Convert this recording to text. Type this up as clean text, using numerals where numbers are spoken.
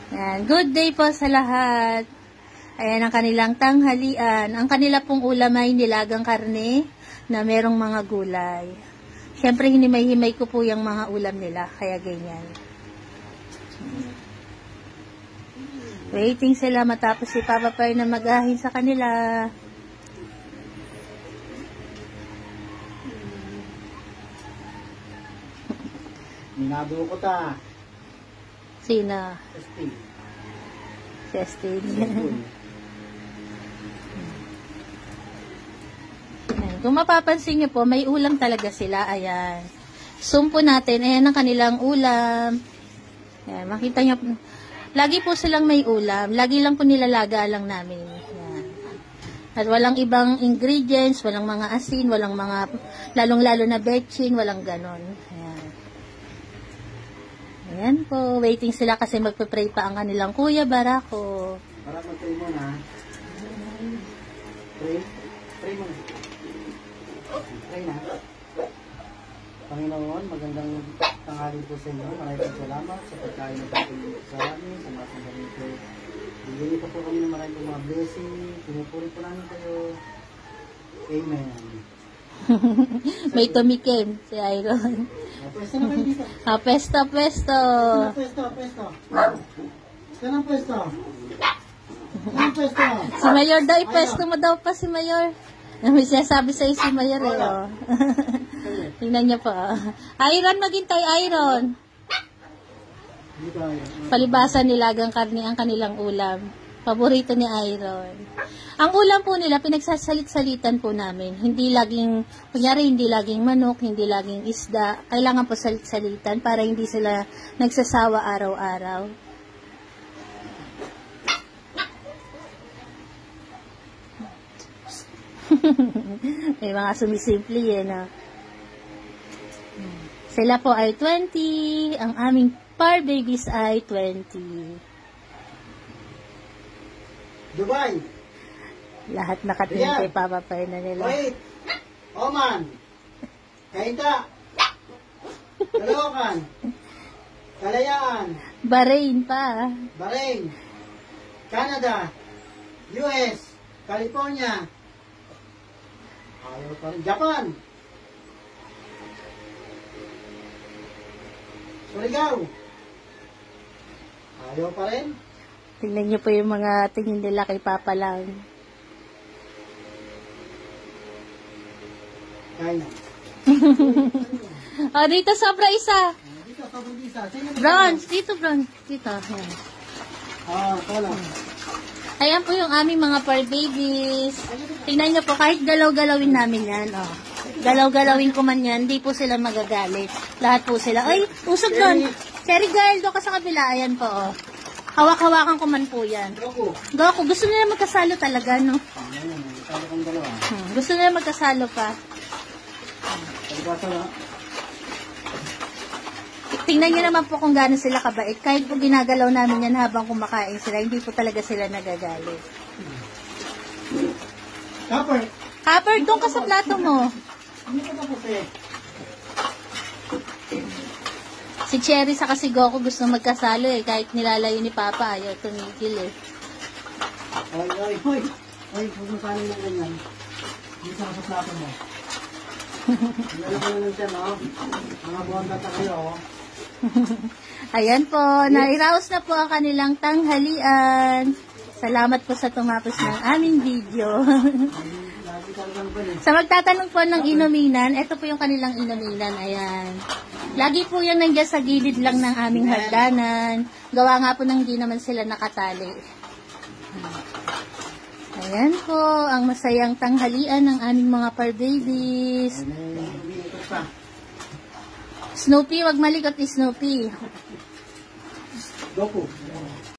Yan. Good day po sa lahat. Ayan ang kanilang tanghalian. Ang kanila pong ulam ay nilagang karne na merong mga gulay. Siyempre, hinimay-himay ko po yung mga ulam nila. Kaya ganyan. Waiting sila matapos si Papa Pai na mag-ahin sa kanila. Minado ko ta. Sina? Testing. Testing. Kung mapapansin nyo po, may ulam talaga sila. Ayan. Zoom po natin. Ayan ang kanilang ulam. Ayan, makita nyo. Lagi po silang may ulam. Lagi lang po nilalaga lang namin. Ayan. At walang ibang ingredients, walang mga asin, walang mga, lalong-lalo na betchin, walang ganon. Ayan. Ayan po. Waiting sila kasi magpe-pray pa ang kanilang Kuya Barako. Para mag-pray mo na. Pray. Pray mo na. Pray na. Panginoon, magandang tanghali po sa inyo. Maraming salamat sa pagkain na pagkain sa amin, sa mga sandali ko. Bigyan po kami ng maraming mga blessing. Pinupuri po namin kayo. Amen. May tumikim si Iron. Pwesto na kayo dito. Pesto, pesto. Pwesto. Saan ang pwesto? Si Mayor daw, ipesto mo daw pa si Mayor. May sinasabi sa'yo si Mayor eh, oh. Tingnan niyo po. Iron, maghintay, Iron. Palibasa nilagang karne ang kanilang ulam. Paborito ni Iron. Ang ulam po nila, pinagsasalit-salitan po namin. Hindi laging, kunyari, hindi laging manok, hindi laging isda. Kailangan po salit-salitan para hindi sila nagsasawa araw-araw. May mga sumisimple yan, no? Sila po ay 20. Ang aming par babies ay 20. Dubai. Lahat nakatingin kay Papa Pai na nila. Wait. Oman. Kainta. Caloocan. Kalayaan. Bahrain pa. Bahrain. Canada. US. California. Ayaw pa rin. Japan. Surigao. Ayaw pa rin. Tingnan niyo po yung mga tingin nila kay Papa lang. Kaya. Oh, dito sobra isa. Dito, sobrang isa. Bronze. Dito, bronze. Dito. Ayan. Wala. Ayan po yung aming mga par babies. Tingnan niyo po, kahit galaw-galawin namin yan. Oh. Galaw-galawin ko man yan, hindi po sila magagalit. Lahat po sila. Ay, usog doon. Cherry girl, doon ka sa kabila. Ayan po, oh. Hawak-hawakan ko man po yan. Goku, gusto nila magkasalo talaga, no? Gusto nila magkasalo pa. Tingnan nyo naman po kung gaano sila kabait. Kahit po ginagalaw namin yan habang kumakain sila, hindi po talaga sila nagagalit. Copper. Copper, doon ka sa plato mo. Hindi ko tapos eh. Si Cherry sa si Goku gusto magkasalo eh. Kahit nilalayo ni Papa, ayaw tumigil eh. Oy. Huwag mo kanin na ganyan. Hindi sa plato mo. Hindi ko naman siya, no? Mga bonda ta kayo, oh. Ayan po, nairaos na po ang kanilang tanghalian. Salamat po sa tumapos ng aming video. Sa magtatanong po ng inuminan, ito po yung kanilang inuminan. Ayan. Lagi po yan nandiyan sa gilid lang ng aming hagdanan. Gawa nga po nang hindi naman sila nakatali. Ayan po, ang masayang tanghalian ng aming mga par babies. Snoopy, wag malikot ni Snoopy. Goku.